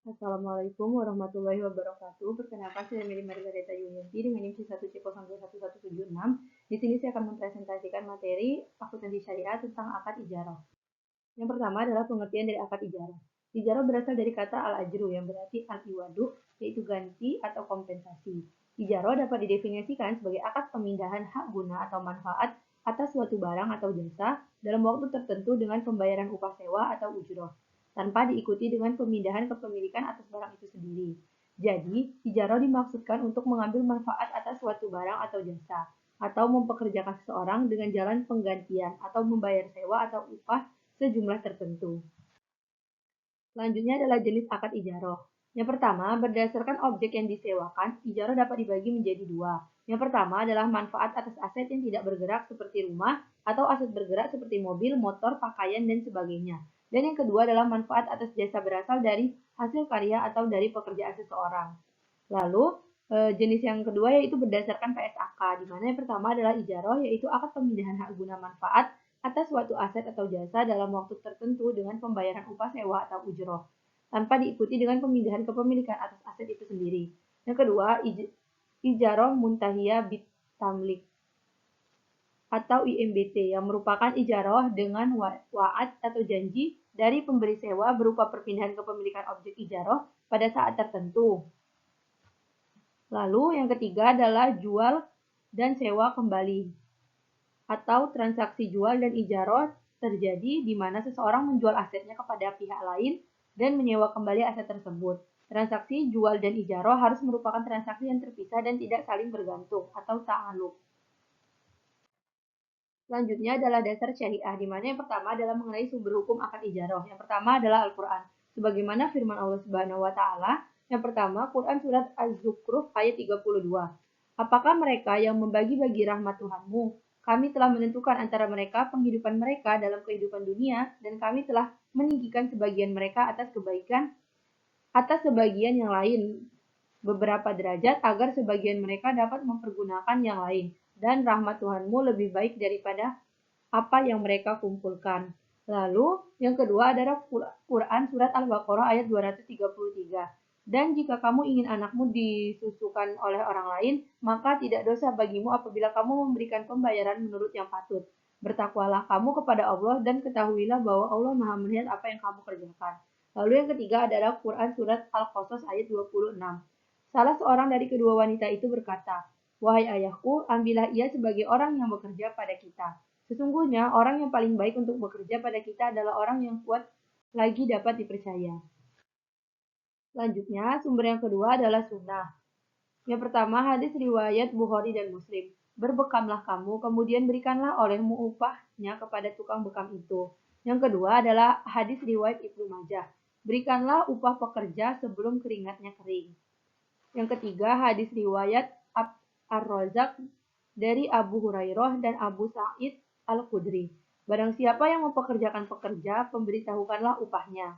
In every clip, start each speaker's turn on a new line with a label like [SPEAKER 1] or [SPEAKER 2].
[SPEAKER 1] Assalamualaikum warahmatullahi wabarakatuh. Perkenalkan, saya Mary Margareta Yunianti dengan NIM 1C021176. Di sini saya akan mempresentasikan materi akuntansi syariah tentang akad ijarah. Yang pertama adalah pengertian dari akad ijarah. Ijarah berasal dari kata al-ajru yang berarti al-iwadu, yaitu ganti atau kompensasi. Ijarah dapat didefinisikan sebagai akad pemindahan hak guna atau manfaat atas suatu barang atau jasa dalam waktu tertentu dengan pembayaran upah sewa atau ujroh, tanpa diikuti dengan pemindahan kepemilikan atas barang itu sendiri. Jadi, ijarah dimaksudkan untuk mengambil manfaat atas suatu barang atau jasa, atau mempekerjakan seseorang dengan jalan penggantian atau membayar sewa atau upah sejumlah tertentu. Selanjutnya adalah jenis akad ijarah. Yang pertama, berdasarkan objek yang disewakan, ijarah dapat dibagi menjadi dua. Yang pertama adalah manfaat atas aset yang tidak bergerak seperti rumah atau aset bergerak seperti mobil, motor, pakaian, dan sebagainya. Dan yang kedua adalah manfaat atas jasa berasal dari hasil karya atau dari pekerjaan seseorang. Lalu, jenis yang kedua yaitu berdasarkan PSAK, di mana yang pertama adalah ijarah, yaitu akad pemindahan hak guna manfaat atas suatu aset atau jasa dalam waktu tertentu dengan pembayaran upah sewa atau ujroh, tanpa diikuti dengan pemindahan kepemilikan atas aset itu sendiri. Yang kedua, ijarah muntahiyah bit tamlik atau IMBT yang merupakan ijarah dengan wa'ad atau janji dari pemberi sewa berupa perpindahan kepemilikan objek ijarah pada saat tertentu. Lalu yang ketiga adalah jual dan sewa kembali atau transaksi jual dan ijarah terjadi di mana seseorang menjual asetnya kepada pihak lain dan menyewa kembali aset tersebut. Transaksi jual dan ijarah harus merupakan transaksi yang terpisah dan tidak saling bergantung atau ta'aluk. Selanjutnya adalah dasar syariah, di mana yang pertama adalah mengenai sumber hukum akad ijarah. Yang pertama adalah Al-Quran. Sebagaimana firman Allah Subhanahu wa Ta'ala, yang pertama Quran Surat Az-Zukhruf ayat 32. Apakah mereka yang membagi-bagi rahmat Tuhanmu? Kami telah menentukan antara mereka penghidupan mereka dalam kehidupan dunia, dan kami telah meninggikan sebagian mereka atas kebaikan atas sebagian yang lain beberapa derajat agar sebagian mereka dapat mempergunakan yang lain, dan rahmat Tuhanmu lebih baik daripada apa yang mereka kumpulkan. Lalu, yang kedua adalah Quran Surat Al-Baqarah ayat 233. Dan jika kamu ingin anakmu disusukan oleh orang lain, maka tidak dosa bagimu apabila kamu memberikan pembayaran menurut yang patut. Bertakwalah kamu kepada Allah dan ketahuilah bahwa Allah Maha melihat apa yang kamu kerjakan. Lalu yang ketiga adalah Quran Surat Al-Qasas ayat 26. Salah seorang dari kedua wanita itu berkata, "Wahai ayahku, ambillah ia sebagai orang yang bekerja pada kita. Sesungguhnya orang yang paling baik untuk bekerja pada kita adalah orang yang kuat lagi dapat dipercaya." Selanjutnya, sumber yang kedua adalah sunnah. Yang pertama, hadis riwayat Bukhari dan Muslim. Berbekamlah kamu, kemudian berikanlah olehmu upahnya kepada tukang bekam itu. Yang kedua adalah hadis riwayat Ibnu Majah. Berikanlah upah pekerja sebelum keringatnya kering. Yang ketiga, hadis riwayat Ar-Razak dari Abu Hurairah dan Abu Sa'id Al-Khudri. Barang siapa yang mempekerjakan pekerja, pemberitahukanlah upahnya.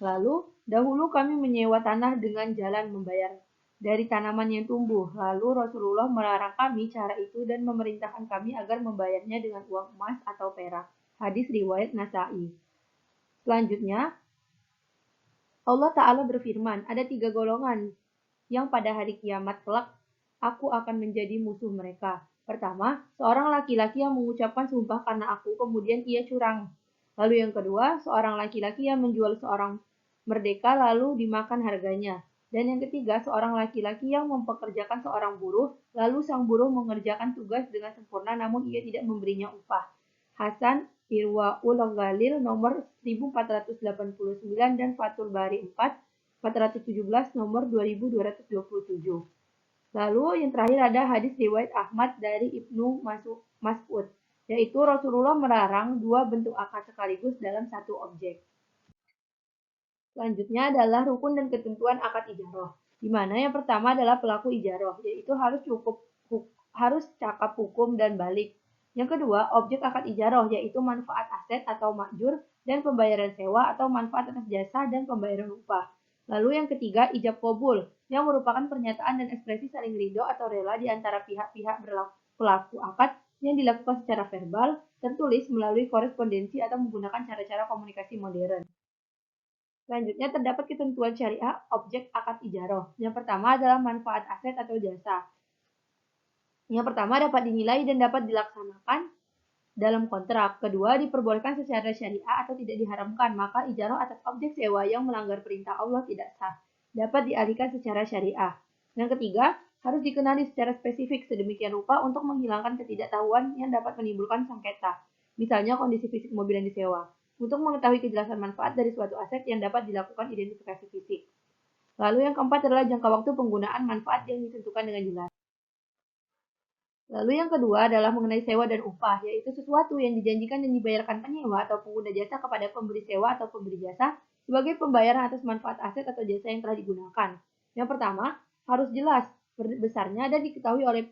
[SPEAKER 1] Lalu, dahulu kami menyewa tanah dengan jalan membayar dari tanaman yang tumbuh. Lalu Rasulullah melarang kami cara itu dan memerintahkan kami agar membayarnya dengan uang emas atau perak. Hadis riwayat Nasa'i. Selanjutnya, Allah Ta'ala berfirman, ada 3 golongan yang pada hari kiamat kelak aku akan menjadi musuh mereka. Pertama, seorang laki-laki yang mengucapkan sumpah karena aku, kemudian ia curang. Lalu yang kedua, seorang laki-laki yang menjual seorang merdeka lalu dimakan harganya. Dan yang ketiga, seorang laki-laki yang mempekerjakan seorang buruh, lalu sang buruh mengerjakan tugas dengan sempurna namun ia tidak memberinya upah. Hasan Irwaul Ghalil nomor 1489 dan Fathul Bari 417 nomor 2227. Lalu yang terakhir ada hadis riwayat Ahmad dari Ibnu Mas'ud, yaitu Rasulullah melarang 2 bentuk akad sekaligus dalam satu objek. Selanjutnya adalah rukun dan ketentuan akad ijarah, di mana yang pertama adalah pelaku ijarah, yaitu harus cakap hukum dan balik. Yang kedua, objek akad ijarah, yaitu manfaat aset atau makjur dan pembayaran sewa atau manfaat atas jasa dan pembayaran upah. Lalu yang ketiga, ijab qabul, yang merupakan pernyataan dan ekspresi saling ridho atau rela di antara pihak-pihak pelaku akad yang dilakukan secara verbal, tertulis melalui korespondensi atau menggunakan cara-cara komunikasi modern. Selanjutnya terdapat ketentuan syariah objek akad ijaroh. Yang pertama adalah manfaat aset atau jasa. Yang pertama dapat dinilai dan dapat dilaksanakan dalam kontrak. Kedua, diperbolehkan secara syariah atau tidak diharamkan, maka ijarah atas objek sewa yang melanggar perintah Allah tidak sah. Dapat dialihkan secara syariah. Yang ketiga, harus dikenali secara spesifik sedemikian rupa untuk menghilangkan ketidaktahuan yang dapat menimbulkan sengketa. Misalnya kondisi fisik mobil yang disewa. Untuk mengetahui kejelasan manfaat dari suatu aset yang dapat dilakukan identifikasi fisik. Lalu yang keempat adalah jangka waktu penggunaan manfaat yang ditentukan dengan jelas. Lalu yang kedua adalah mengenai sewa dan upah, yaitu sesuatu yang dijanjikan dan dibayarkan penyewa atau pengguna jasa kepada pemberi sewa atau pemberi jasa sebagai pembayaran atas manfaat aset atau jasa yang telah digunakan. Yang pertama, harus jelas besarnya dan diketahui oleh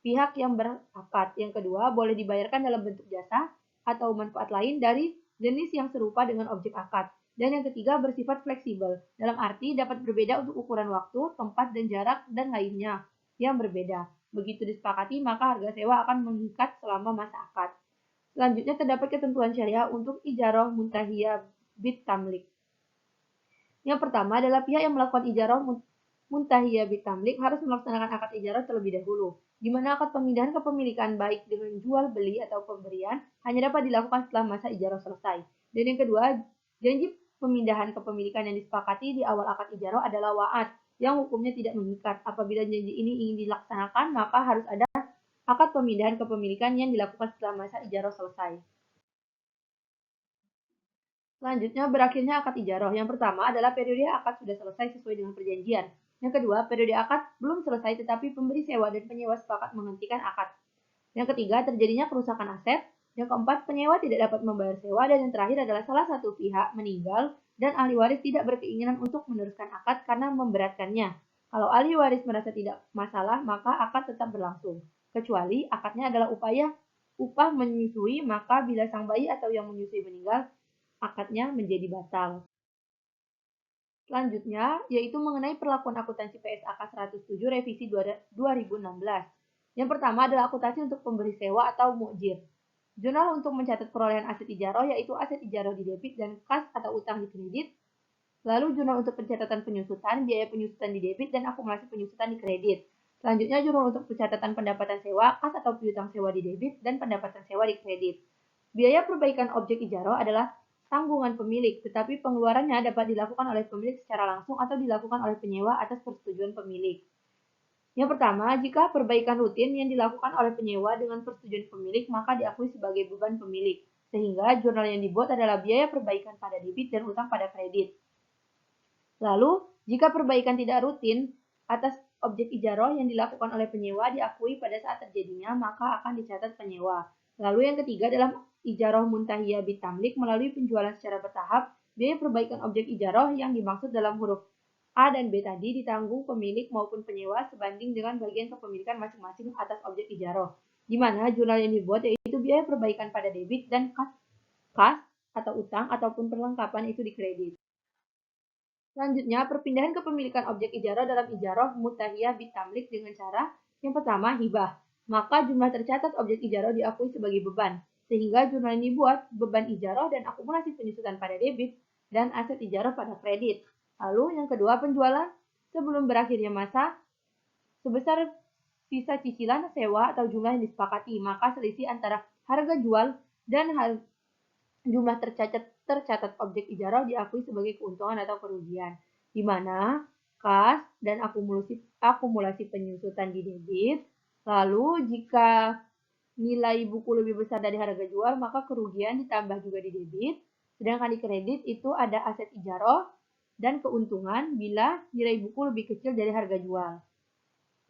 [SPEAKER 1] pihak yang berakad. Yang kedua, boleh dibayarkan dalam bentuk jasa atau manfaat lain dari jenis yang serupa dengan objek akad. Dan yang ketiga, bersifat fleksibel, dalam arti dapat berbeda untuk ukuran waktu, tempat, dan jarak, dan lainnya yang berbeda. Begitu disepakati, maka harga sewa akan mengikat selama masa akad. Selanjutnya terdapat ketentuan syariah untuk ijarah muntahiyah bit tamlik. Yang pertama adalah pihak yang melakukan ijarah muntahiyah bit tamlik harus melaksanakan akad ijarah terlebih dahulu, di mana akad pemindahan kepemilikan baik dengan jual beli atau pemberian hanya dapat dilakukan setelah masa ijarah selesai. Dan yang kedua, janji pemindahan kepemilikan yang disepakati di awal akad ijarah adalah wa'ad, yang hukumnya tidak mengikat. Apabila janji ini ingin dilaksanakan, maka harus ada akad pemindahan kepemilikan yang dilakukan setelah masa ijarah selesai. Selanjutnya berakhirnya akad ijarah. Yang pertama adalah periode akad sudah selesai sesuai dengan perjanjian. Yang kedua, periode akad belum selesai tetapi pemberi sewa dan penyewa sepakat menghentikan akad. Yang ketiga, terjadinya kerusakan aset. Yang keempat, penyewa tidak dapat membayar sewa. Dan yang terakhir adalah salah satu pihak meninggal dan ahli waris tidak berkeinginan untuk meneruskan akad karena memberatkannya. Kalau ahli waris merasa tidak masalah, maka akad tetap berlangsung. Kecuali akadnya adalah upah menyusui, maka bila sang bayi atau yang menyusui meninggal, akadnya menjadi batal. Selanjutnya, yaitu mengenai perlakuan akuntansi PSAK 107 revisi 2016. Yang pertama adalah akuntansi untuk pemberi sewa atau mu'jir. Jurnal untuk mencatat perolehan aset ijarah, yaitu aset ijarah di debit dan kas atau utang di kredit. Lalu jurnal untuk pencatatan penyusutan, biaya penyusutan di debit dan akumulasi penyusutan di kredit. Selanjutnya jurnal untuk pencatatan pendapatan sewa, kas atau piutang sewa di debit dan pendapatan sewa di kredit. Biaya perbaikan objek ijarah adalah tanggungan pemilik, tetapi pengeluarannya dapat dilakukan oleh pemilik secara langsung atau dilakukan oleh penyewa atas persetujuan pemilik. Yang pertama, jika perbaikan rutin yang dilakukan oleh penyewa dengan persetujuan pemilik, maka diakui sebagai beban pemilik, sehingga jurnal yang dibuat adalah biaya perbaikan pada debit dan utang pada kredit. Lalu, jika perbaikan tidak rutin atas objek ijarah yang dilakukan oleh penyewa diakui pada saat terjadinya, maka akan dicatat penyewa. Lalu yang ketiga dalam ijarah muntahiyah bitamlik melalui penjualan secara bertahap, biaya perbaikan objek ijarah yang dimaksud dalam huruf A dan B tadi ditanggung pemilik maupun penyewa sebanding dengan bagian kepemilikan masing-masing atas objek ijarah, di mana jurnal yang dibuat yaitu biaya perbaikan pada debit dan kas atau utang ataupun perlengkapan itu di kredit. Selanjutnya, perpindahan kepemilikan objek ijarah dalam ijarah muntahiyah bitamlik dengan cara yang pertama, hibah. Maka jumlah tercatat objek ijarah diakui sebagai beban, sehingga jurnal yang dibuat beban ijarah dan akumulasi penyusutan pada debit dan aset ijarah pada kredit. Lalu yang kedua, penjualan sebelum berakhirnya masa sebesar sisa cicilan sewa atau jumlah yang disepakati, maka selisih antara harga jual dan jumlah tercatat objek ijarah diakui sebagai keuntungan atau kerugian, di mana kas dan akumulasi penyusutan di debit. Lalu jika nilai buku lebih besar dari harga jual, maka kerugian ditambah juga di debit. Sedangkan di kredit itu ada aset ijarah dan keuntungan bila nilai buku lebih kecil dari harga jual.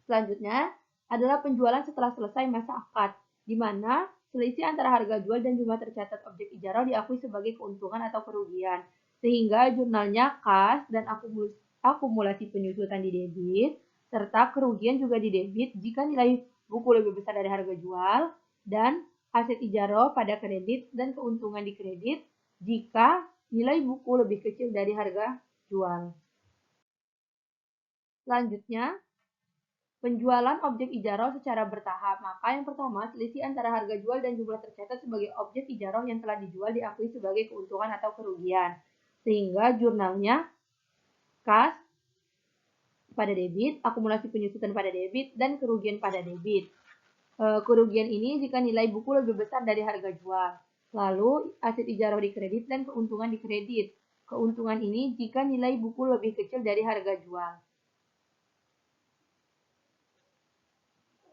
[SPEAKER 1] Selanjutnya adalah penjualan setelah selesai masa akad, di mana selisih antara harga jual dan jumlah tercatat objek ijarah diakui sebagai keuntungan atau kerugian, sehingga jurnalnya kas dan akumulasi penyusutan di debit, serta kerugian juga di debit jika nilai buku lebih besar dari harga jual, dan aset ijarah pada kredit dan keuntungan di kredit jika nilai buku lebih kecil dari harga jual. Selanjutnya, penjualan objek ijarah secara bertahap. Maka yang pertama, selisih antara harga jual dan jumlah tercatat sebagai objek ijarah yang telah dijual diakui sebagai keuntungan atau kerugian. Sehingga jurnalnya kas pada debit, akumulasi penyusutan pada debit, dan kerugian pada debit. Kerugian ini jika nilai buku lebih besar dari harga jual. Lalu aset ijarah dikredit dan keuntungan dikredit. Keuntungan ini jika nilai buku lebih kecil dari harga jual.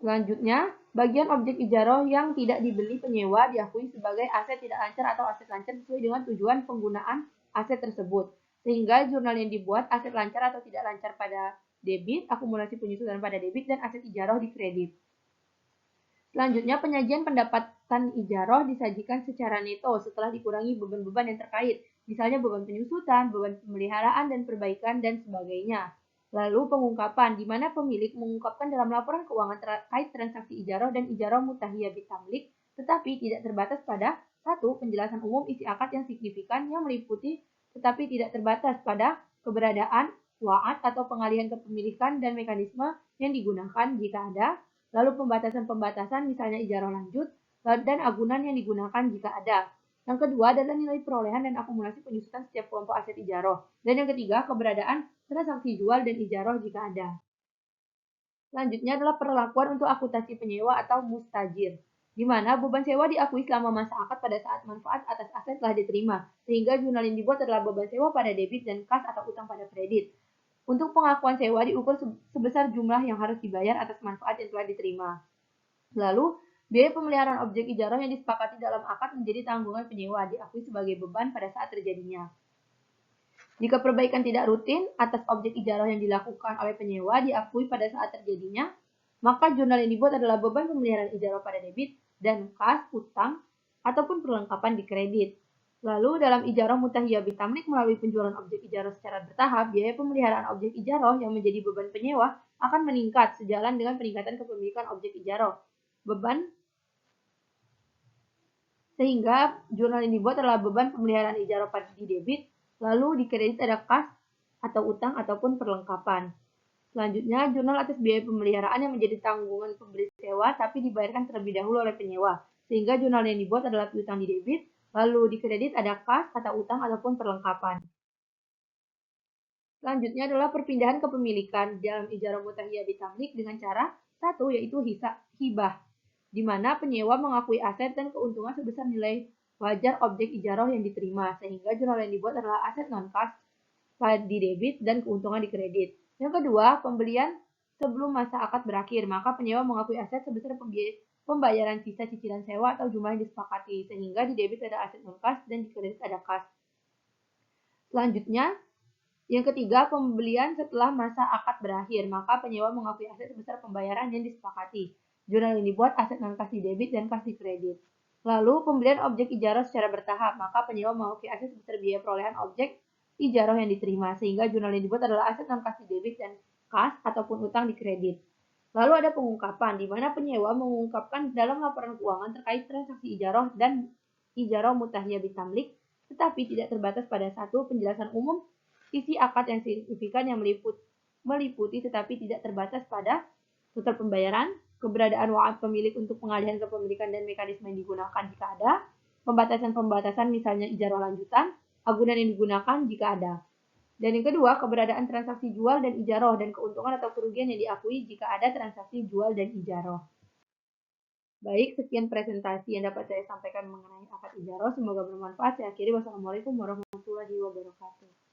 [SPEAKER 1] Selanjutnya, bagian objek ijarah yang tidak dibeli penyewa diakui sebagai aset tidak lancar atau aset lancar sesuai dengan tujuan penggunaan aset tersebut. Sehingga jurnal yang dibuat aset lancar atau tidak lancar pada debit, akumulasi penyusutan pada debit, dan aset ijarah dikredit. Selanjutnya, penyajian pendapatan ijarah disajikan secara neto setelah dikurangi beban-beban yang terkait, misalnya beban penyusutan, beban pemeliharaan dan perbaikan, dan sebagainya. Lalu pengungkapan, di mana pemilik mengungkapkan dalam laporan keuangan terkait transaksi ijarah dan ijarah mutahiyah bitamlik, tetapi tidak terbatas pada satu, penjelasan umum isi akad yang signifikan yang meliputi tetapi tidak terbatas pada keberadaan wa'ad atau pengalihan kepemilikan dan mekanisme yang digunakan jika ada, lalu pembatasan-pembatasan misalnya ijarah lanjut, dan agunan yang digunakan jika ada. Yang kedua adalah nilai perolehan dan akumulasi penyusutan setiap kelompok aset ijarah. Dan yang ketiga, keberadaan transaksi jual dan ijarah jika ada. Selanjutnya adalah perlakuan untuk akuntansi penyewa atau mustajir, di mana beban sewa diakui selama masa akad pada saat manfaat atas aset telah diterima, sehingga jurnal yang dibuat adalah beban sewa pada debit dan kas atau utang pada kredit. Untuk pengakuan sewa diukur sebesar jumlah yang harus dibayar atas manfaat yang telah diterima. Lalu, biaya pemeliharaan objek ijarah yang disepakati dalam akad menjadi tanggungan penyewa diakui sebagai beban pada saat terjadinya. Jika perbaikan tidak rutin atas objek ijarah yang dilakukan oleh penyewa diakui pada saat terjadinya, maka jurnal yang dibuat adalah beban pemeliharaan ijarah pada debit dan kas, utang, ataupun perlengkapan di kredit. Lalu dalam ijarah mutahiyah bitamlik melalui penjualan objek ijarah secara bertahap, biaya pemeliharaan objek ijarah yang menjadi beban penyewa akan meningkat sejalan dengan peningkatan kepemilikan objek ijarah. Beban sehingga jurnal yang dibuat adalah beban pemeliharaan ijarah pada di debit, lalu di kredit ada kas atau utang ataupun perlengkapan. Selanjutnya, jurnal atas biaya pemeliharaan yang menjadi tanggungan pemberi sewa tapi dibayarkan terlebih dahulu oleh penyewa. Sehingga jurnal yang dibuat adalah piutang di debit, lalu di kredit ada kas, kata utang, ataupun perlengkapan. Selanjutnya adalah perpindahan kepemilikan dalam ijarah mutahiyah bitamlik dengan cara satu yaitu hibah, di mana penyewa mengakui aset dan keuntungan sebesar nilai wajar objek ijarah yang diterima, sehingga jurnal yang dibuat adalah aset non-kas di debit dan keuntungan di kredit. Yang kedua, pembelian sebelum masa akad berakhir, maka penyewa mengakui aset sebesar pembayaran sisa cicilan sewa atau jumlah yang disepakati, sehingga di debit ada aset non-kas dan di kredit ada kas. Selanjutnya, yang ketiga, pembelian setelah masa akad berakhir, maka penyewa mengakui aset sebesar pembayaran yang disepakati. Jurnal yang dibuat aset non-kas di debit dan kas di kredit. Lalu, pembelian objek ijarah secara bertahap, maka penyewa mengakui aset sebesar biaya perolehan objek ijarah yang diterima, sehingga jurnal yang dibuat adalah aset non-kas di debit dan kas ataupun utang di kredit. Lalu ada pengungkapan, di mana penyewa mengungkapkan dalam laporan keuangan terkait transaksi ijarah dan ijarah mutahiyah bitamlik, tetapi tidak terbatas pada satu, penjelasan umum isi akad yang signifikan yang meliputi tetapi tidak terbatas pada total pembayaran, keberadaan wa'ad pemilik untuk pengalihan kepemilikan dan mekanisme yang digunakan jika ada, pembatasan-pembatasan misalnya ijarah lanjutan, agunan yang digunakan jika ada. Dan yang kedua, keberadaan transaksi jual dan ijarah dan keuntungan atau kerugian yang diakui jika ada transaksi jual dan ijarah. Baik, sekian presentasi yang dapat saya sampaikan mengenai akad ijarah. Semoga bermanfaat. Saya akhiri. Wassalamualaikum warahmatullahi wabarakatuh.